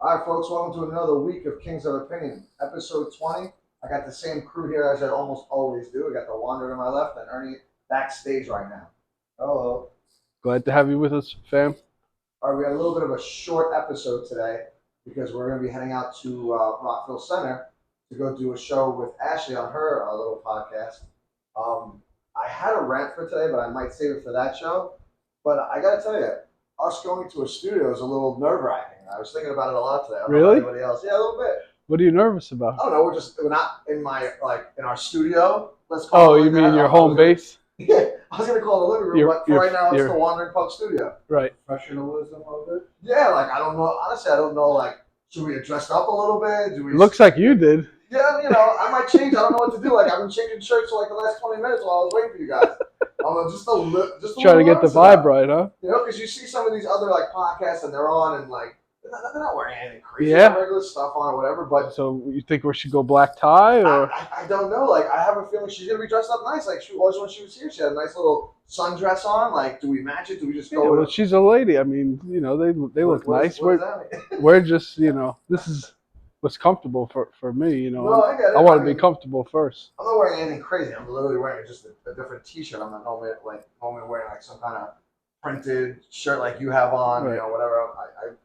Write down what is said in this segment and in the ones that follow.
All right, folks, welcome to another week of Kings of Opinion, episode 20. I got the same crew here as I almost always do. I got the Wanderer to my left and Ernie backstage right now. Hello. Glad to have you with us, fam. All right, we got a little bit of a short episode today because we're going to be heading out to Rockville Center to go do a show with Ashley on her little podcast. I had a rant for today, but I might save it for that show. But I got to tell you, us going to a studio is a little nerve-wracking. I was thinking about it a lot today. I don't know Really? about anybody else. Yeah, a little bit. What are you nervous I about? don't know. We're not in in our studio. Let's call it. Oh, you mean your home base? Yeah, I was gonna call it the living room, but for right now it's the Wandering Puck studio. Right. Professionalism of it. Yeah, like I don't know. Honestly, I don't know. Like, should we have dressed up a little bit? Do we? Looks like you did. Yeah, I might change. I don't know what to do. Like I've been changing shirts for like the last 20 minutes while I was waiting for you guys. Just Trying to get the vibe right, huh? Because you see some of these other like podcasts and they're on and like they're not wearing anything crazy. Yeah. Regular stuff on or whatever. But so you think we should go black tie or? I don't know. Like I have a feeling she's gonna be dressed up nice. Like she was when she was here. She had a nice little sundress on. Like, do we match it? Do we just go? Well, she's a lady. I mean, they look nice. We're just this is what's comfortable for me. No, I get it. I want to be comfortable first. I'm not wearing anything crazy. I'm literally wearing just a different T-shirt. I'm not normally wearing like some kind of printed shirt like you have on. Right. Whatever.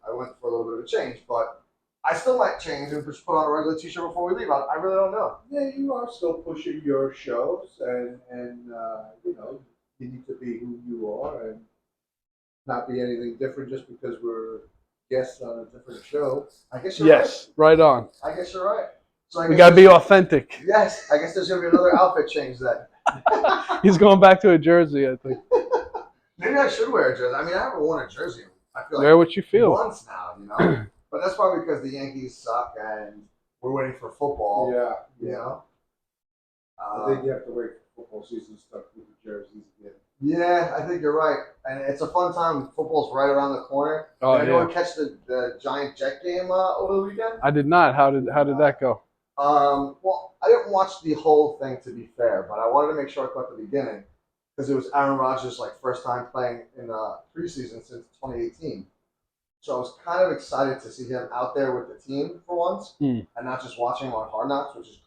I went for a little bit of a change, but I still might change and just put on a regular T-shirt before we leave. I really don't know. Yeah, you are still pushing your shows, and you need to be who you are and not be anything different just because we're guests on a different show. I guess you're right on. I guess you're right. So we gotta be authentic. Yes, I guess there's gonna be another outfit change then. He's going back to a jersey, I think. Maybe I should wear a jersey. I mean, I haven't worn a jersey. I feel wear what you feel. Months now, But that's probably because the Yankees suck and we're waiting for football. Yeah. I think you have to wait for football season to start with the jerseys again. Yeah, I think you're right. And it's a fun time. Football's right around the corner. Oh, did anyone catch the Giant Jet game over the weekend? I did not. How did that go? Well, I didn't watch the whole thing to be fair, but I wanted to make sure I caught the beginning because it was Aaron Rodgers' first time playing in preseason since 2018. So I was kind of excited to see him out there with the team for once and not just watching him on Hard Knocks, which is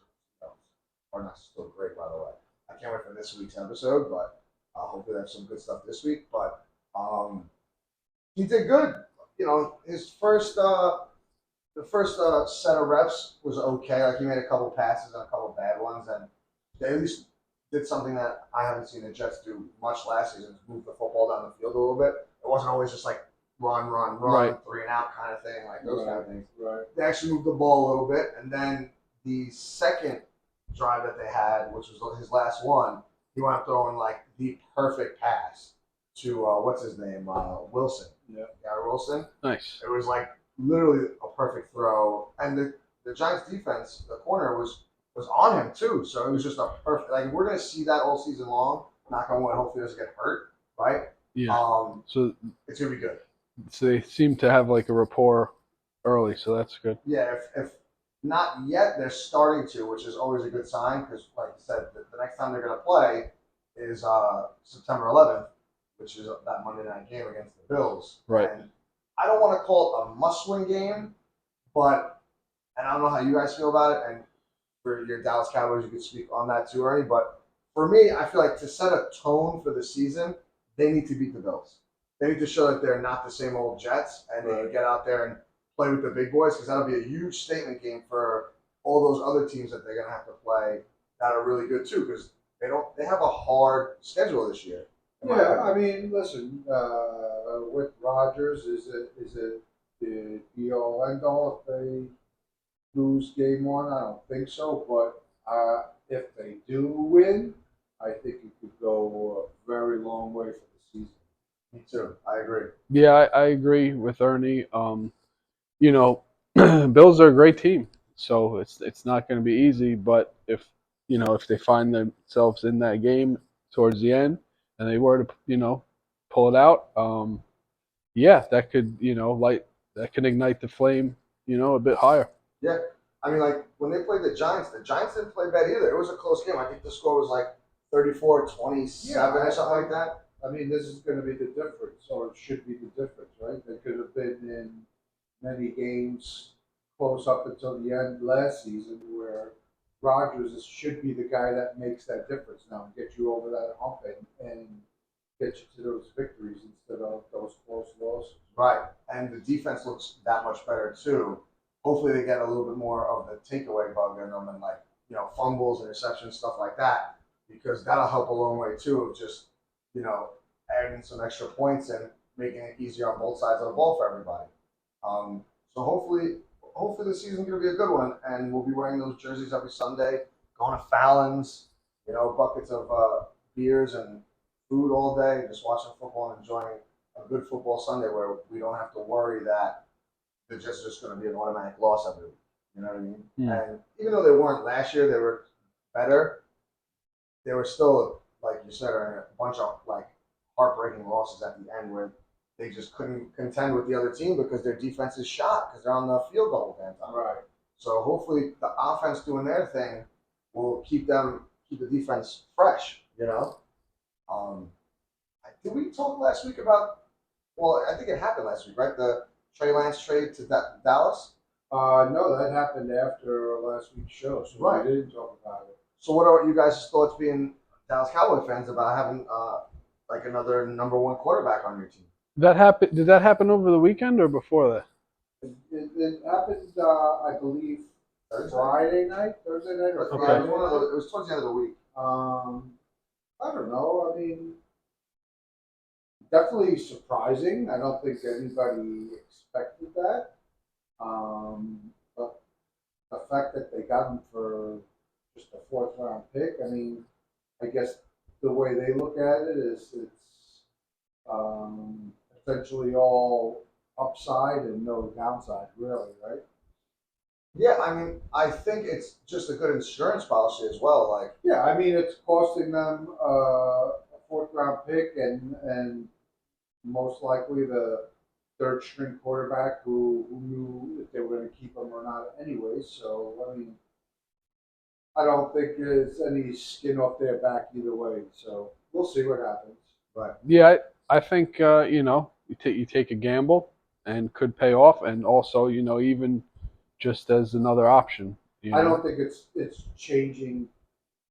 Hard Knocks is still great, by the way. I can't wait for this week's episode, but hopefully they have some good stuff this week. But he did good. His first the first set of reps was okay. Like he made a couple passes and a couple bad ones, and they at least did something that I haven't seen the Jets do much last season: move the football down the field a little bit. It wasn't always just like run, right. 3 and out kind of thing, like those kind of things. Right. They actually moved the ball a little bit, and then the second drive that they had, which was his last one, he wound up throwing like the perfect pass to what's his name, Wilson. Yeah. Gary Wilson. Nice. It was like literally a perfect throw, and the Giants defense, the corner was on him too. So it was just a perfect. Like we're gonna see that all season long. Knock on wood. Hopefully, he doesn't get hurt. Right. Yeah. So it's gonna be good. So they seem to have like a rapport early, so that's good. Yeah, if not yet, they're starting to, which is always a good sign because, like I said, the next time they're going to play is September 11th, which is that Monday night game against the Bills. Right. And I don't want to call it a must-win game, and I don't know how you guys feel about it, and for your Dallas Cowboys, you could speak on that too, Ernie, but for me, I feel like to set a tone for the season, they need to beat the Bills. They need to show that they're not the same old Jets, and they can get out there and play with the big boys because that'll be a huge statement game for all those other teams that they're going to have to play that are really good too because they have a hard schedule this year. Yeah, I mean, listen, with Rodgers, is it the be all end all if they lose game one? I don't think so, but if they do win, I think it could go a very long way for the season. Me too. I agree. Yeah, I agree with Ernie. Bills are a great team, so it's not going to be easy. But if they find themselves in that game towards the end and they were to pull it out, that could ignite the flame a bit higher. Yeah, I mean, like when they played the Giants didn't play bad either. It was a close game. I think the score was like 34-27 or something like that. I mean, this is going to be the difference, or it should be the difference, right? They could have been in many games close up until the end last season where should be the guy that makes that difference now and get you over that hump and get you to those victories instead of those close losses. Right, and the defense looks that much better too. Hopefully, they get a little bit more of the takeaway bug in them and like fumbles, interceptions, stuff like that, because that'll help a long way too. Of just adding some extra points and making it easier on both sides of the ball for everybody. So hopefully the season's gonna be a good one, and we'll be wearing those jerseys every Sunday, going to Fallon's, buckets of beers and food all day, just watching football and enjoying a good football Sunday where we don't have to worry that they're just going to be an automatic loss every week. You know what I mean? And even though they weren't last year, they were better. They were still, like you said, a bunch of like heartbreaking losses at the end where they just couldn't contend with the other team because their defense is shot because they're on the field the whole damn time. Right. So hopefully the offense doing their thing will keep the defense fresh. Did we talk last week about? Well, I think it happened last week, right? The Trey Lance trade to Dallas. No, that happened after last week's show, so Right. we didn't talk about it. So, what are you guys' thoughts, being Dallas Cowboy fans, about having like another number one quarterback on your team? That happened. Did that happen over the weekend or before that? It happened, I believe, Thursday night or Okay. Friday It night. was towards the end of the week. I don't know. I mean, definitely surprising. I don't think anybody expected that. But the fact that they got him for just a fourth round pick, I mean, I guess the way they look at it is it's essentially all upside and no downside, really, right? Yeah, I mean, I think it's just a good insurance policy as well. Like, Yeah, I mean, it's costing them a fourth round pick and most likely the third string quarterback who knew if they were going to keep him or not anyway. So, I mean, I don't think there's any skin off their back either way. So, we'll see what happens. but Yeah, I think you take a gamble and could pay off, and also even just as another option. I don't think it's changing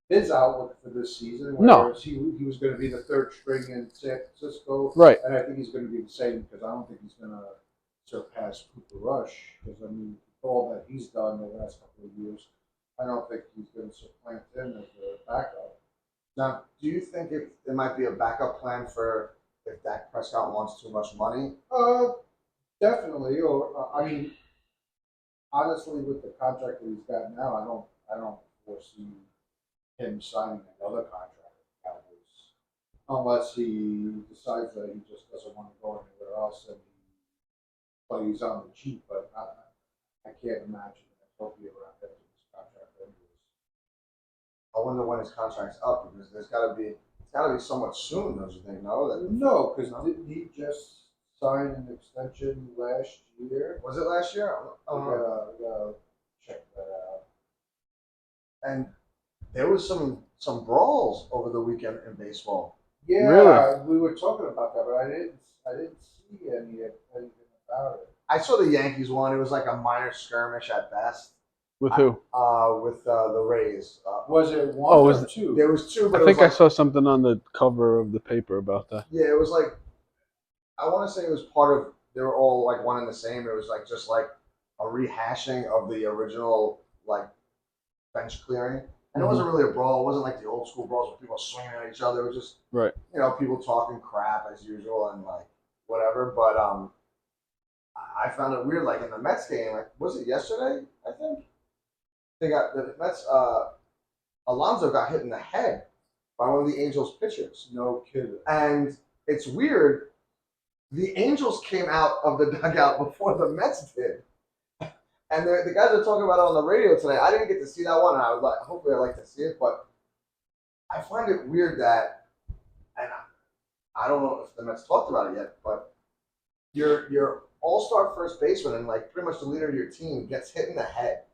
his outlook for this season. No. Whereas he was going to be the third string in San Francisco, Right. and I think he's going to be the same because I don't think he's going to surpass Cooper Rush because I mean all that he's done the last couple of years, I don't think he's going to supplant him as a backup. now, do you think it might be a backup plan for if Dak Prescott wants too much money? Definitely. Or I mean, honestly, with the contract that he's got now, I don't foresee him signing another contract with the Cowboys unless he decides that he just doesn't want to go anywhere else and he plays on the cheap. But I can't imagine that he'll be around after this contract anyways. I wonder when his contract's up because it's got to be somewhat soon, don't you think? No, No, because didn't he just sign an extension last year? was it last year? I don't know. Gotta check that out. And there was some brawls over the weekend in baseball. Yeah, Really? we were talking about that, but I didn't see anything about it. I saw the Yankees one. It was like a minor skirmish at best. With who? With the Rays. Was it one or two? There was two, but I think it was I saw something on the cover of the paper about that. yeah, it was like I want to say it was part of. They were all like one and the same. It was like just like a rehashing of the original like bench clearing, and it wasn't really a brawl. It wasn't like the old school brawls where people swinging at each other. It was just Right. people talking crap as usual and like whatever. But I found it weird. Like in the Mets game, like was it yesterday? I think they got the Mets. Alonso got hit in the head by one of the Angels pitchers. No kidding. And it's weird. The Angels came out of the dugout before the Mets did. And the guys are talking about it on the radio today. I didn't get to see that one, and I was like, hopefully I like to see it, but I find it weird that, and I don't know if the Mets talked about it yet, but your all-star first baseman and like pretty much the leader of your team gets hit in the head,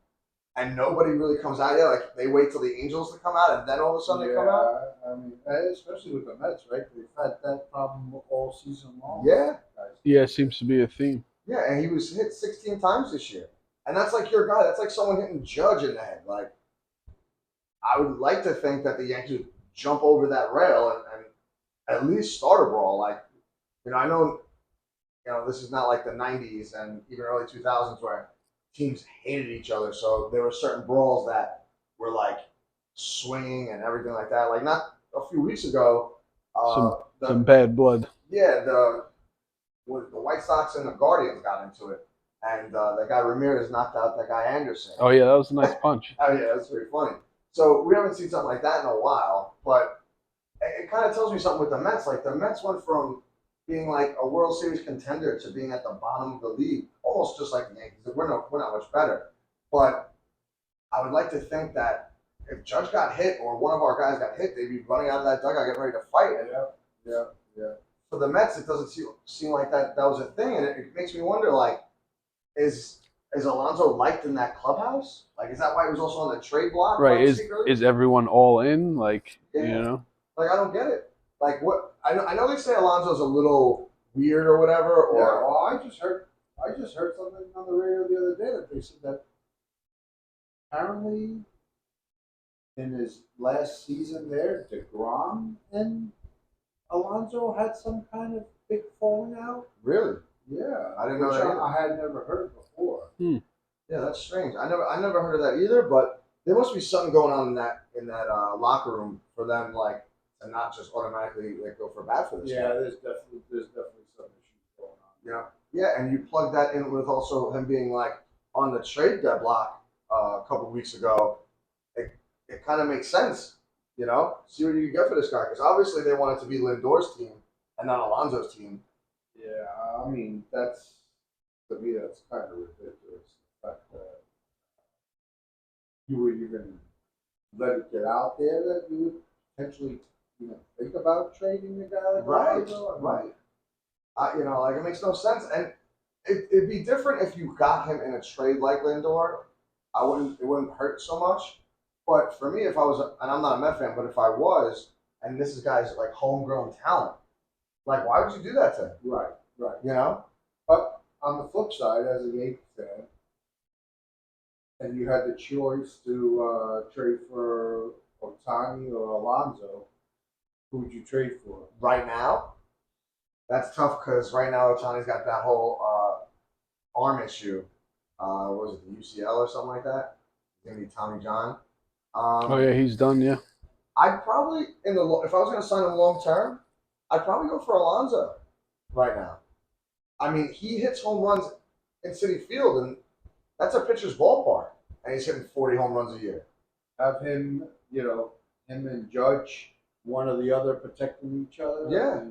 and nobody really comes out yet. Like they wait till the Angels to come out, and then all of a sudden they come out. I mean, especially with the Mets, right? They've had that problem all season long. Yeah. Yeah, it seems to be a theme. Yeah, and he was hit 16 times this year. And that's like your guy. That's like someone hitting Judge in the head. Like, I would like to think that the Yankees would jump over that rail and at least start a brawl. Like, I know, this is not like the 90s and even early 2000s where teams hated each other. So there were certain brawls that were like swinging and everything like that. Like, not a few weeks ago, Some the some bad blood. yeah, the White Sox and the Guardians got into it, and that guy Ramirez knocked out that guy Anderson. Oh yeah, that was a nice punch. Oh yeah, that's very funny. So we haven't seen something like that in a while, but it kind of tells me something with the Mets. Like the Mets went from being like a World Series contender to being at the bottom of the league, almost just like the Yankees. We're not much better, but I would like to think that if Judge got hit or one of our guys got hit, they'd be running out of that dugout getting ready to fight. And Yeah. for the Mets, it doesn't seem like that was a thing, and it makes me wonder, like, is Alonso liked in that clubhouse? Like, is that why he was also on the trade block? Right? Is everyone all in? Like Yeah. Like, I don't get it. Like, what? I know they say Alonso's a little weird or whatever, Yeah, or well, I just heard something on the radio the other day that they said that apparently in his last season there, DeGrom and Alonso had some kind of big falling out. really? Yeah, I didn't know which that either. I had never heard before. Yeah, that's strange. I never heard of that either. But there must be something going on in that locker room for them, like, to not just automatically like go for bat for this Yeah, guy. there's definitely some issues going on. Yeah, and you plug that in with also him being like on the trade deadlock a couple weeks ago. It kind of makes sense, See what you can get for this guy because obviously they want it to be Lindor's team and not Alonso's team. Yeah, I mean that's to me that's kind of ridiculous. But you would even let it get out there that you would potentially think about trading a guy like Right, Alonso? I mean, right. Like it makes no sense, and it'd be different if you got him in a trade like Lindor. It wouldn't hurt so much. But for me, if I was, and I'm not a Met fan, but if I was, and this is guy's like homegrown talent, like why would you do that to him? Right. You know? But on the flip side, as a Yankee fan, and you had the choice to trade for Otani or Alonso, who would you trade for? Right now, that's tough because right now Otani's got that whole arm issue. What was it, the UCL or something like that? It's gonna be Tommy John. Oh yeah, he's done. Yeah. I'd probably if I was going to sign him long term, I'd probably go for Alonso right now. I mean, he hits home runs in City Field, and that's a pitcher's ballpark, and he's hitting 40 home runs a year. Have him, him and Judge, one or the other protecting each other. Yeah.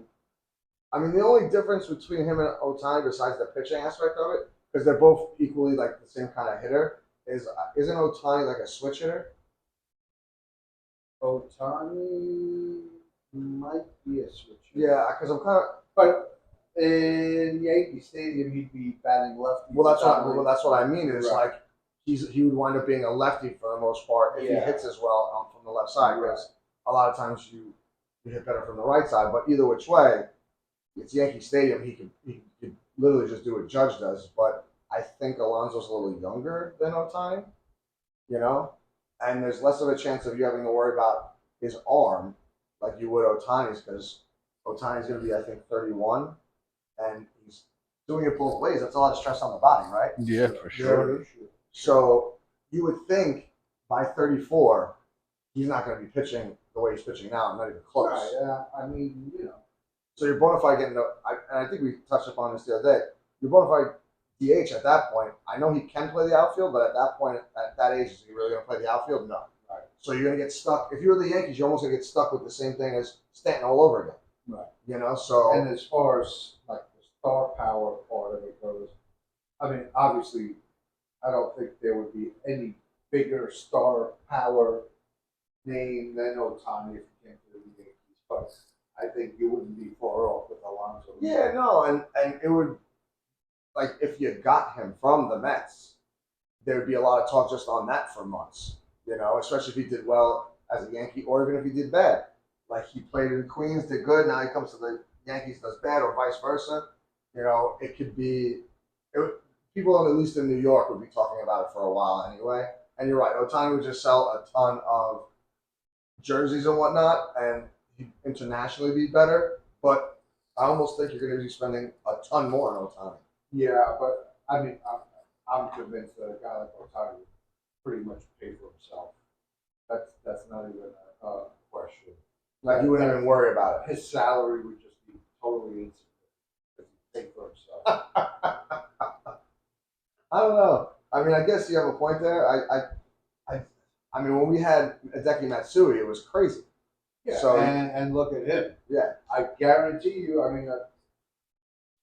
I mean, the only difference between him and Otani, besides the pitching aspect of it, because they're both equally like the same kind of hitter, isn't Otani like a switch hitter? Otani might be a switch. Yeah, because I'm kind of. But in Yankee Stadium, he'd be batting lefty. Well, that's what I mean. Is Right. like he would wind up being a lefty for the most part if he hits as well from the left side. Because a lot of times you hit better from the right side. But either which way, it's Yankee Stadium. He could literally just do what Judge does. But I think Alonso's a little younger than Otani, and there's less of a chance of you having to worry about his arm like you would Otani's because Otani's going to be, I think, 31, and he's doing it both ways. That's a lot of stress on the body, right? Yeah, for sure. Yeah, sure. So you would think by 34, he's not going to be pitching the way he's pitching now, not even close. Right, yeah. I mean, So you're bona fide getting, and I think we touched upon this the other day, you're bona fide DH at that point. I know he can play the outfield, but at that point, at that age, is he really going to play the outfield? No. Right. So you're going to get stuck. If you're the Yankees, you're almost going to get stuck with the same thing as Stanton all over again. Right. So. And as far as like the star power part of it goes, I mean, obviously, I don't think there would be any bigger star power name than Otani if he came to the Yankees. But I think you wouldn't be far off with Alonso. Yeah, no, and it would, like, if you got him from the Mets, there would be a lot of talk just on that for months, especially if he did well as a Yankee or even if he did bad. Like, he played in Queens, did good, now he comes to the Yankees, does bad, or vice versa. It could be people at least in New York would be talking about it for a while anyway. And you're right, Otani would just sell a ton of jerseys and whatnot, and he'd internationally be better. But I almost think you're going to be spending a ton more on Otani. Yeah, but I mean, I'm convinced that a guy like Otani would pretty much pay for himself. That's not even a question. Like you wouldn't even worry about it. His salary would just be totally insignificant because he paid for himself. I don't know. I mean, I guess you have a point there. I mean, when we had Hideki Matsui, it was crazy. Yeah, So and look at him. yeah, I guarantee you. I mean,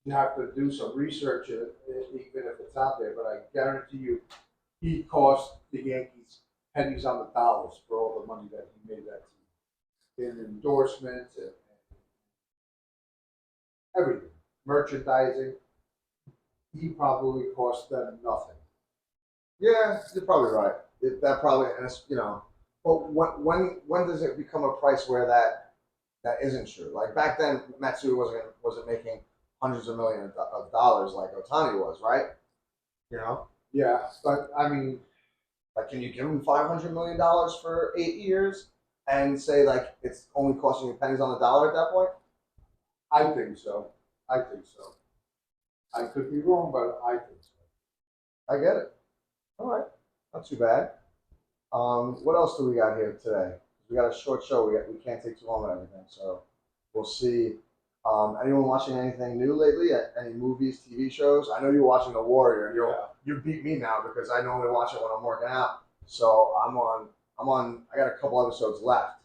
you have to do some research, even if it's out there. But I guarantee you, he cost the Yankees pennies on the dollars for all the money that he made that team in endorsements and everything, merchandising. He probably cost them nothing. yeah, you're probably right. That probably, and it's, but when does it become a price where that isn't true? Like back then, Matsui wasn't making hundreds of millions of dollars like Otani was, right? You know, Yeah, but I mean, like can you give him $500 million for 8 years and say like it's only costing you pennies on the dollar at that point? I think so. I think so. I could be wrong, but I think so. I get it. All right, not too bad. What else do we got here today? We got a short show. We can't take too long on everything, so we'll see. Anyone watching anything new lately? Any movies, TV shows? I know you're watching The Warrior. You beat me now because I normally watch it when I'm working out. So I'm on. I got a couple episodes left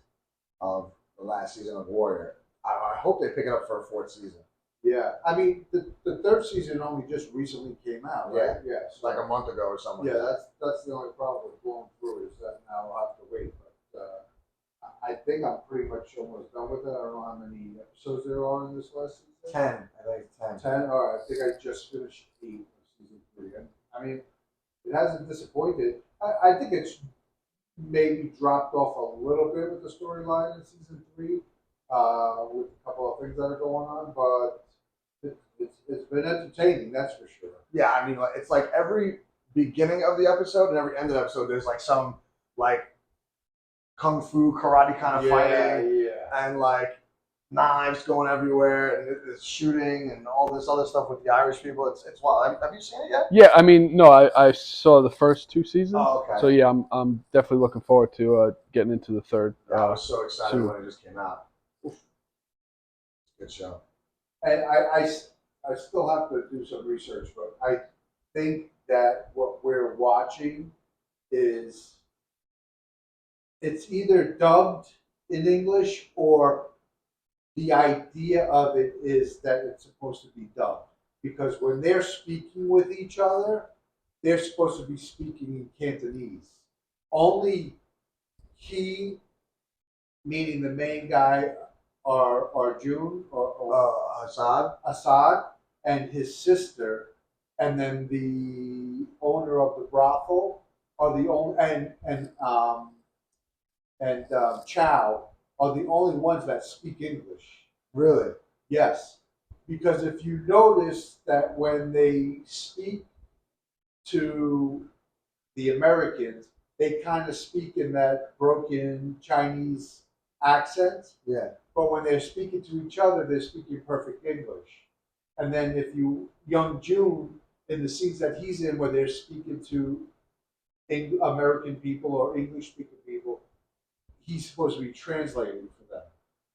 of the last season of Warrior. I hope they pick it up for a fourth season. Yeah, I mean, the third season only just recently came out, right? Yeah, It's like a month ago or something. yeah. That's the only problem with going through is that now I'll have to wait. But I think I'm pretty much almost done with it. I don't know how many episodes there are in this last season. 10. I think it's 10. 10. All right, I think I just finished 8 of season 3. And I mean, it hasn't disappointed. I think it's maybe dropped off a little bit with the storyline in season 3, with a couple of things that are going on, but it's been entertaining, that's for sure. Yeah, I mean, it's like every beginning of the episode and every end of the episode, there's like some like kung fu karate kind of fighting, Yeah. and like knives going everywhere, and it's shooting and all this other stuff with the Irish people. It's wild. Have you seen it yet? Yeah, I mean, no, I saw the first 2 seasons. Oh, okay. So yeah, I'm definitely looking forward to getting into the third. Yeah, I was so excited soon. when it just came out. Oof. Good show. And I still have to do some research, but I think that what we're watching is it's either dubbed in English or the idea of it is that it's supposed to be dubbed. Because when they're speaking with each other, they're supposed to be speaking in Cantonese. Only he, meaning the main guy, Arjun or Assad, and his sister, and then the owner of the brothel are the only, and Chow are the only ones that speak English. Really? Yes, because if you notice that when they speak to the Americans, they kind of speak in that broken Chinese accent. Yeah. But when they're speaking to each other, they're speaking perfect English. And then if young June, in the scenes that he's in where they're speaking to American people or English-speaking people, he's supposed to be translating for them.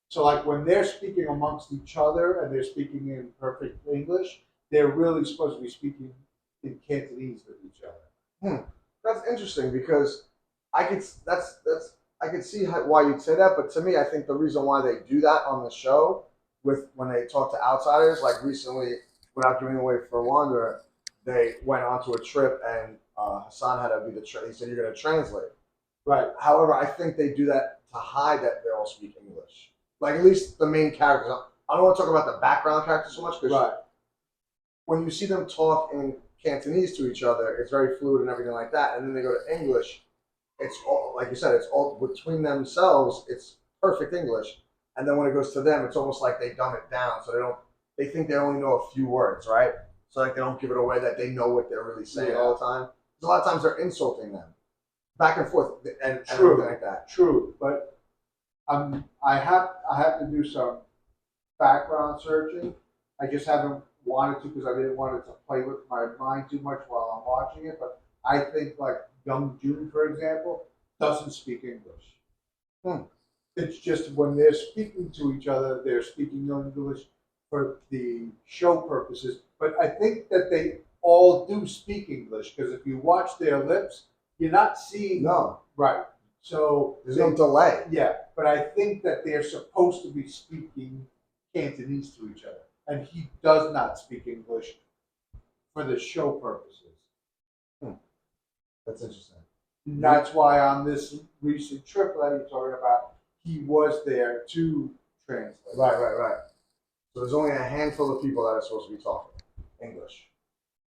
So like when they're speaking amongst each other and they're speaking in perfect English, they're really supposed to be speaking in Cantonese with each other. That's interesting because I could see why you'd say that, but to me, I think the reason why they do that on the show when they talk to outsiders, like recently, without giving away for Wanderer, they went onto a trip and Hassan had to be he said, "You're going to translate." Right. However, I think they do that to hide that they all speak English. Like at least the main characters. I don't want to talk about the background characters so much because when you see them talk in Cantonese to each other, it's very fluid and everything like that. And then they go to English. It's all, like you said, it's all between themselves. It's perfect English. And then when it goes to them, it's almost like they dumb it down. So they think they only know a few words, right? so like they don't give it away that they know what they're really saying Yeah. all the time. 'Cause a lot of times they're insulting them, back and forth, and True. everything like that. True, but I have to do some background searching. I just haven't wanted to because I didn't want it to play with my mind too much while I'm watching it. But I think like young June, for example, doesn't speak English. It's just when they're speaking to each other, they're speaking English for the show purposes. But I think that they all do speak English because if you watch their lips, you're not seeing No, right. So there's no delay. yeah, but I think that they're supposed to be speaking Cantonese to each other, and he does not speak English for the show purposes. That's interesting. And that's why on this recent trip that you're talking about, he was there to translate. Right. So there's only a handful of people that are supposed to be talking English,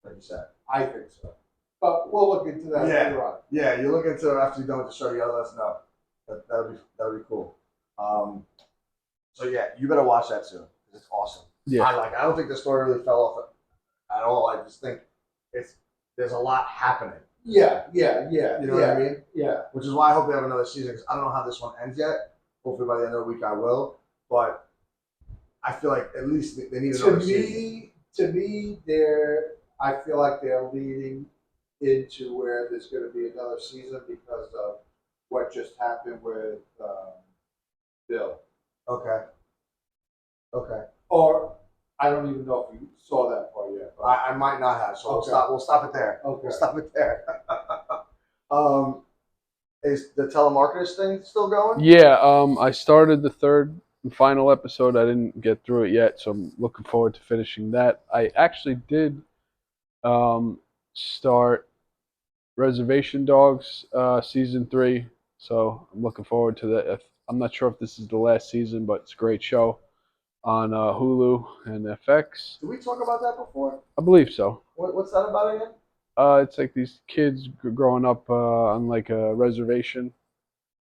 like you said. I think so. But we'll look into that later on. Yeah, you look into it after you're done with the show. You gotta let us know. That'd be cool. So yeah, you better watch that soon because it's awesome. Yeah. I don't think the story really fell off at all. I just think there's a lot happening. Yeah. You know what I mean? Yeah. Which is why I hope they have another season because I don't know how this one ends yet. Hopefully by the end of the week I will. But I feel like at least they need another season. To me, I feel like they're leading into where there's going to be another season because of what just happened with Bill. Okay. Or I don't even know if you saw that part yet. But I might not have, so Okay. we'll stop it there. Okay. We'll stop it there. Is the telemarketers thing still going? Yeah, I started the third and final episode. I didn't get through it yet, so I'm looking forward to finishing that. I actually did start Reservation Dogs season 3, so I'm looking forward to that. I'm not sure if this is the last season, but it's a great show on Hulu and FX. Did we talk about that before? I believe so. What's that about again? It's like these kids growing up on like a reservation,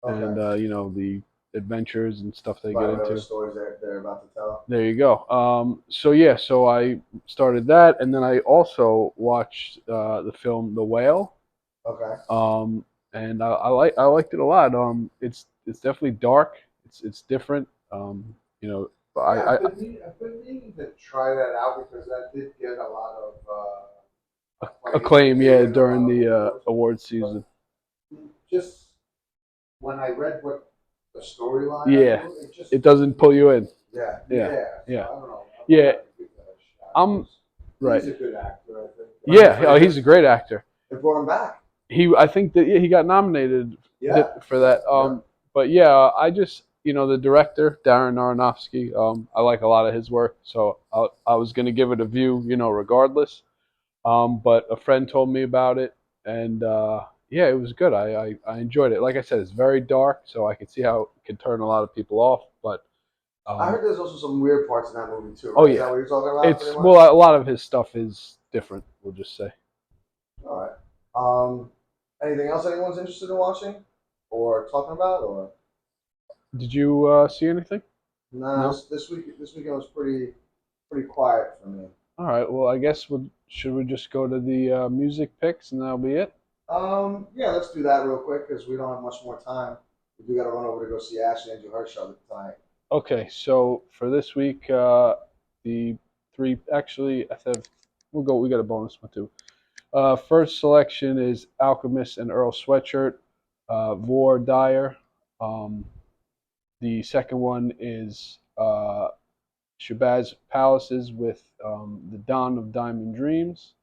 and the adventures and stuff they get whatever into. stories they're about to tell. There you go. So I started that, and then I also watched the film The Whale. Okay. And I liked it a lot. It's definitely dark. It's different. I've been needing to try that out because that did get a lot of acclaim, yeah, during the awards season. Just when I read what the storyline, Yeah, it it doesn't pull you in. Yeah. So I don't know. Yeah. I'm Right. He's a good actor, I think. Yeah, he's a great actor. They brought him back. I think that he got nominated for that. But yeah, I just the director Darren Aronofsky. I like a lot of his work, so I was gonna give it a view, regardless. But a friend told me about it, and yeah, it was good. I enjoyed it. Like I said, it's very dark, so I could see how it could turn a lot of people off. But I heard there's also some weird parts in that movie too. Right? Oh, yeah. Is that what you're talking about? it's pretty much? well, a lot of his stuff is different. We'll just say. All right. Anything else anyone's interested in watching or talking about? Or Did you see anything? no. This weekend was pretty quiet for me. All right. Well, I guess should we just go to the music picks and that'll be it? Yeah, let's do that real quick because we don't have much more time. We do got to run over to go see Ashley and do her show tonight. Okay. So for this week, the three actually I said we got a bonus one too. First selection is Alchemist and Earl Sweatshirt, Vor Dyer. The second one is Shabazz Palaces with The Dawn of Diamond Dreams.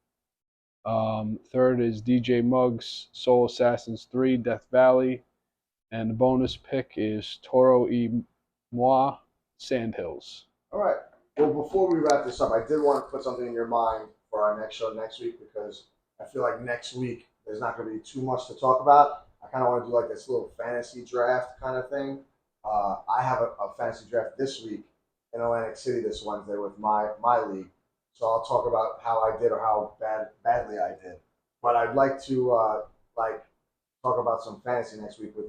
Third is DJ Muggs, Soul Assassins 3, Death Valley. And the bonus pick is Toro y Moi, Sandhills. All right. Well, before we wrap this up, I did want to put something in your mind for our next show next week because I feel like next week there's not going to be too much to talk about. I kind of want to do like this little fantasy draft kind of thing. I have a fantasy draft this week in Atlantic City this Wednesday with my league. So I'll talk about how I did or how badly I did. But I'd like to talk about some fantasy next week with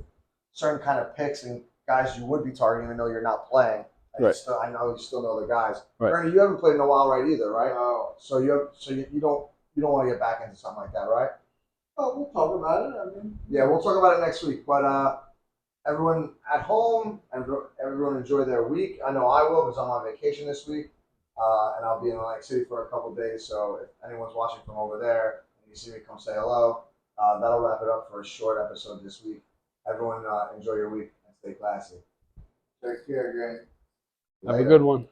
certain kind of picks and guys you would be targeting even though you're not playing Right. I know you still know the guys. Right. Bernie, you haven't played in a while, right? Either, right? No. So you don't want to get back into something like that, right? Oh, we'll talk about it. I mean, Yeah, we'll talk about it next week. But everyone at home and everyone enjoy their week. I know I will because I'm on vacation this week, and I'll be in Atlantic City for a couple days. So if anyone's watching from over there and you see me, come say hello. That'll wrap it up for a short episode this week. Everyone enjoy your week and stay classy. take care, gang. Have a Later. good one.